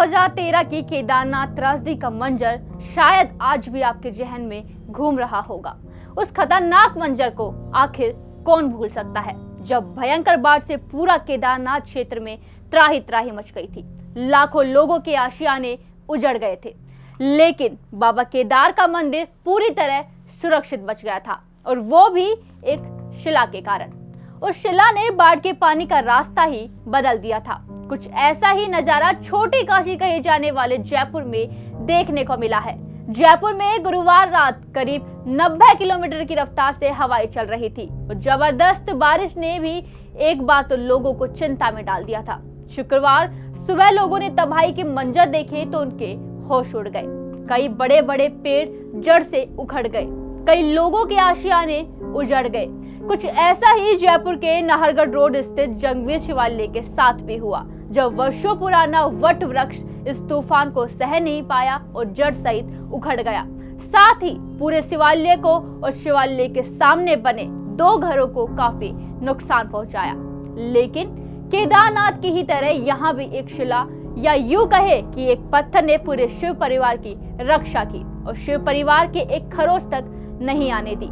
2013 की केदारनाथ त्रासदी का मंजर शायद आज भी आपके जहन में घूम रहा होगा। उस खतरनाक मंजर को आखिर कौन भूल सकता है, जब भयंकर बाढ़ से पूरा केदारनाथ क्षेत्र में त्राही त्राही मच गई थी। लाखों लोगों के आशियाने उजड़ गए थे, लेकिन बाबा केदार का मंदिर पूरी तरह सुरक्षित बच गया था, और वो भी एक शिला के कारण। उस शिला ने बाढ़ के पानी का रास्ता ही बदल दिया था। कुछ ऐसा ही नजारा छोटी काशी कहे जाने वाले जयपुर में देखने को मिला है। जयपुर में गुरुवार रात करीब 90 किलोमीटर की रफ्तार से हवाएं चल रही थी और जबरदस्त बारिश ने भी एक बार तो लोगों को चिंता में डाल दिया था। शुक्रवार सुबह लोगों ने तबाही के मंजर देखे तो उनके होश उड़ गए। कई बड़े बड़े पेड़ जड़ से उखड़ गए, कई लोगों के आशियाने उजड़ गए। कुछ ऐसा ही जयपुर के नाहरगढ़ रोड स्थित जंगवीर शिवालय के साथ भी हुआ, जब वर्षों पुराना वट वृक्ष इस तूफान को सह नहीं पाया और जड़ सहित उखड़ गया। साथ ही पूरे शिवालय को और शिवालय के सामने बने 2 घरों को काफी नुकसान पहुंचाया। लेकिन केदारनाथ की ही तरह यहाँ भी एक शिला या यूं कहे कि एक पत्थर ने पूरे शिव परिवार की रक्षा की और शिव परिवार के एक खरोच तक नहीं आने दी।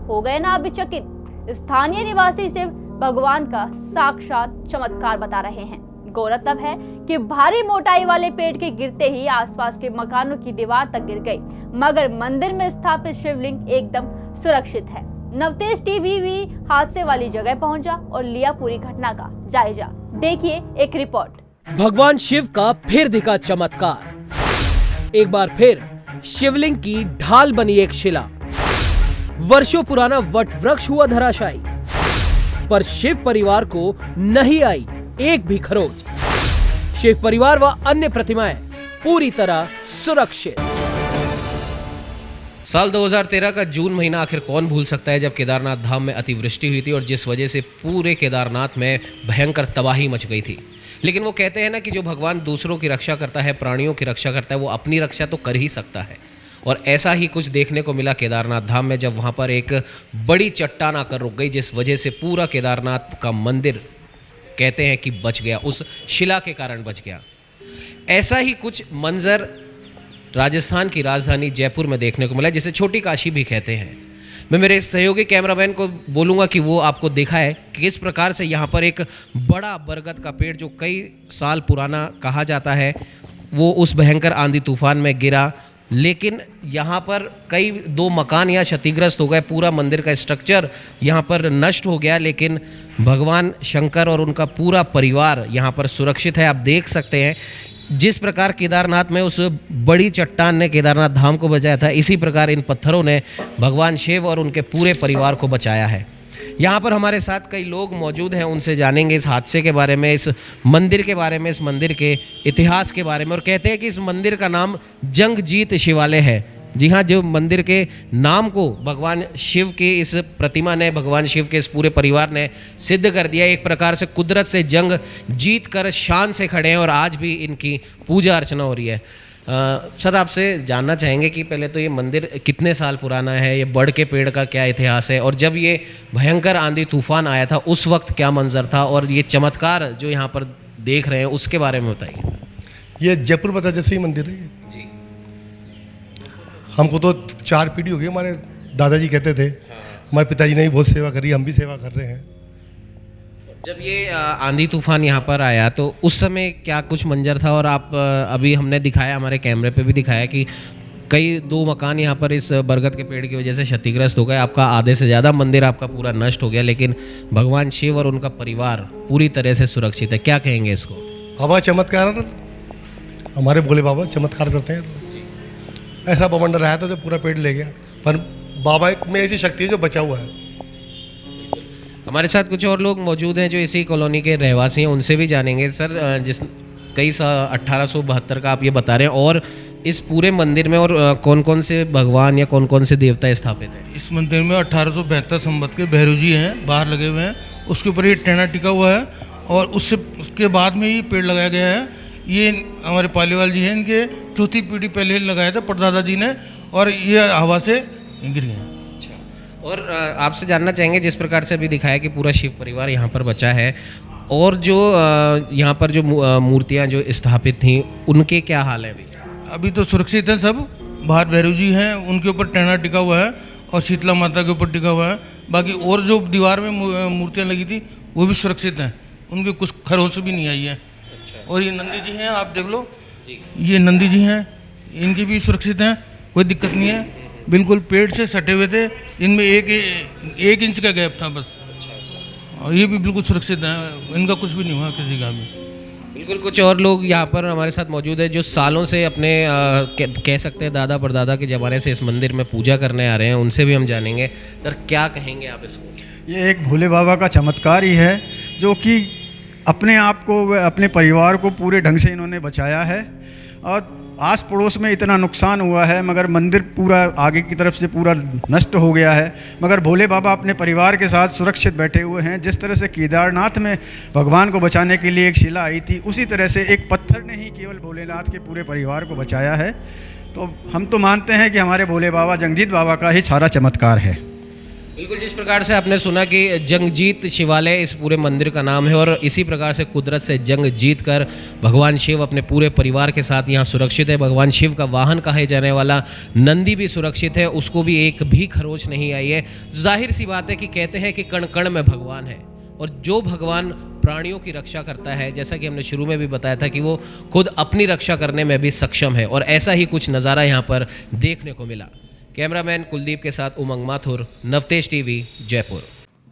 हो गए ना अभी चकित। स्थानीय निवासी इसे भगवान का साक्षात चमत्कार बता रहे हैं। गौरतलब है कि भारी मोटाई वाले पेड़ के गिरते ही आसपास के मकानों की दीवार तक गिर गई, मगर मंदिर में स्थापित शिवलिंग एकदम सुरक्षित है। नवतेज टीवी भी हादसे वाली जगह पहुंचा और लिया पूरी घटना का जायजा। देखिए एक रिपोर्ट। भगवान शिव का फिर दिखा चमत्कार। एक बार फिर शिवलिंग की ढाल बनी एक शिला। वर्षों पुराना वट वृक्ष हुआ धराशायी, पर शिव परिवार को नहीं आई एक भी खरोच। शिव परिवार व अन्य प्रतिमाएं पूरी तरह सुरक्षित। साल 2013 का जून महीना आखिर कौन भूल सकता है, जब केदारनाथ धाम में अतिवृष्टि हुई थी और जिस वजह से पूरे केदारनाथ में भयंकर तबाही मच गई थी। लेकिन वो कहते हैं ना कि जो भगवान दूसरों की रक्षा करता है, प्राणियों की रक्षा करता है, वो अपनी रक्षा तो कर ही सकता है। और ऐसा ही कुछ देखने को मिला केदारनाथ धाम में, जब वहाँ पर एक बड़ी चट्टान आकर रुक गई, जिस वजह से पूरा केदारनाथ का मंदिर कहते हैं कि बच गया, उस शिला के कारण बच गया। ऐसा ही कुछ मंजर राजस्थान की राजधानी जयपुर में देखने को मिला, जिसे छोटी काशी भी कहते हैं। मैं मेरे सहयोगी कैमरामैन को बोलूँगा कि वो आपको दिखाए कि किस प्रकार से यहाँ पर एक बड़ा बरगद का पेड़, जो कई साल पुराना कहा जाता है, वो उस भयंकर आंधी तूफान में गिरा। लेकिन यहाँ पर कई 2 मकान यहाँ क्षतिग्रस्त हो गए, पूरा मंदिर का स्ट्रक्चर यहाँ पर नष्ट हो गया, लेकिन भगवान शंकर और उनका पूरा परिवार यहाँ पर सुरक्षित है। आप देख सकते हैं जिस प्रकार केदारनाथ में उस बड़ी चट्टान ने केदारनाथ धाम को बचाया था, इसी प्रकार इन पत्थरों ने भगवान शिव और उनके पूरे परिवार को बचाया है। यहाँ पर हमारे साथ कई लोग मौजूद हैं, उनसे जानेंगे इस हादसे के बारे में, इस मंदिर के बारे में, इस मंदिर के इतिहास के बारे में। और कहते हैं कि इस मंदिर का नाम जंगजीत शिवालय है। जी हाँ, जो मंदिर के नाम को भगवान शिव के इस प्रतिमा ने, भगवान शिव के इस पूरे परिवार ने सिद्ध कर दिया। एक प्रकार से कुदरत से जंग जीत कर शान से खड़े हैं और आज भी इनकी पूजा अर्चना हो रही है। सर, आपसे जानना चाहेंगे कि पहले तो ये मंदिर कितने साल पुराना है, ये बड़ के पेड़ का क्या इतिहास है, और जब ये भयंकर आंधी तूफान आया था उस वक्त क्या मंजर था, और ये चमत्कार जो यहाँ पर देख रहे हैं उसके बारे में बताइए। ये जयपुर बता जब से ही मंदिर है जी। हमको तो 4 पीढ़ी हो गई, हमारे दादाजी कहते थे। हमारे पिताजी ने भी बहुत सेवा करी, हम भी सेवा कर रहे हैं। जब ये आंधी तूफान यहाँ पर आया तो उस समय क्या कुछ मंजर था, और आप अभी हमने दिखाया, हमारे कैमरे पे भी दिखाया कि कई 2 मकान यहाँ पर इस बरगद के पेड़ की वजह से क्षतिग्रस्त हो गए। आपका आधे से ज़्यादा मंदिर आपका पूरा नष्ट हो गया, लेकिन भगवान शिव और उनका परिवार पूरी तरह से सुरक्षित है। क्या कहेंगे इसको? बाबा चमत्कार, हमारे भोले बाबा चमत्कार करते हैं। तो ऐसा बवंडर आया था जो पूरा पेड़ ले गया, पर बाबा में ऐसी शक्ति है जो बचा हुआ है। हमारे साथ कुछ और लोग मौजूद हैं जो इसी कॉलोनी के रहवासी हैं, उनसे भी जानेंगे। सर, जिस कई 1872 का आप ये बता रहे हैं, और इस पूरे मंदिर में और कौन कौन से भगवान या कौन कौन से देवता स्थापित हैं? इस मंदिर में 1872 संवत के भैरव जी हैं, बाहर लगे हुए हैं। उसके ऊपर ये टेना टिका हुआ है, और उसके बाद में ही पेड़ लगाया गया है। ये हमारे पालीवाल जी हैं, इनके 4थी पीढ़ी पहले लगाया था परदादा जी ने, और ये हवा से गिर गए। और आपसे जानना चाहेंगे, जिस प्रकार से अभी दिखाया कि पूरा शिव परिवार यहाँ पर बचा है, और जो यहाँ पर जो मूर्तियाँ जो स्थापित थीं उनके क्या हाल है अभी? अभी तो सुरक्षित है सब। बाहर भैरव जी हैं, उनके ऊपर टेना टिका हुआ है और शीतला माता के ऊपर टिका हुआ है। बाकी और जो दीवार में मूर्तियाँ लगी थी वो भी सुरक्षित हैं, उनके कुछ खरोच भी नहीं आई है। और ये नंदी जी हैं, आप देख लो, ये नंदी जी हैं, इनकी भी सुरक्षित हैं, कोई दिक्कत नहीं है। बिल्कुल पेड़ से सटे हुए थे, इनमें एक इंच का गैप था बस। और ये भी बिल्कुल सुरक्षित हैं, इनका कुछ भी नहीं हुआ किसी का भी। बिल्कुल। कुछ और लोग यहाँ पर हमारे साथ मौजूद है जो सालों से अपने कह सकते हैं दादा परदादा के ज़माने से इस मंदिर में पूजा करने आ रहे हैं, उनसे भी हम जानेंगे। सर क्या कहेंगे आप इसको? ये एक भोले बाबा का चमत्कार ही है, जो कि अपने आप को व अपने परिवार को पूरे ढंग से इन्होंने बचाया है। और आस पड़ोस में इतना नुकसान हुआ है, मगर मंदिर पूरा आगे की तरफ से पूरा नष्ट हो गया है, मगर भोले बाबा अपने परिवार के साथ सुरक्षित बैठे हुए हैं। जिस तरह से केदारनाथ में भगवान को बचाने के लिए एक शिला आई थी, उसी तरह से एक पत्थर ने ही केवल भोलेनाथ के पूरे परिवार को बचाया है। तो हम तो मानते हैं कि हमारे भोले बाबा जंगजीत बाबा का ही सारा चमत्कार है। बिल्कुल, जिस प्रकार से आपने सुना कि जंगजीत शिवालय इस पूरे मंदिर का नाम है, और इसी प्रकार से कुदरत से जंग जीत कर भगवान शिव अपने पूरे परिवार के साथ यहाँ सुरक्षित है। भगवान शिव का वाहन कहे जाने वाला नंदी भी सुरक्षित है, उसको भी एक भी खरोच नहीं आई है। जाहिर सी बात है कि कहते हैं कि कण कण में भगवान है, और जो भगवान प्राणियों की रक्षा करता है, जैसा कि हमने शुरू में भी बताया था कि वो खुद अपनी रक्षा करने में भी सक्षम है, और ऐसा ही कुछ नज़ारा यहाँ पर देखने को मिला। कैमरामैन कुलदीप के साथ उमंग माथुर, नवतेज टीवी, जयपुर।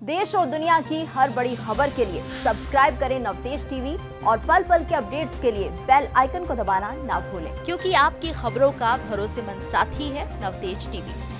देश और दुनिया की हर बड़ी खबर के लिए सब्सक्राइब करें नवतेज टीवी और पल पल के अपडेट्स के लिए बेल आइकन को दबाना ना भूलें, क्योंकि आपकी खबरों का भरोसेमंद साथी है नवतेज टीवी।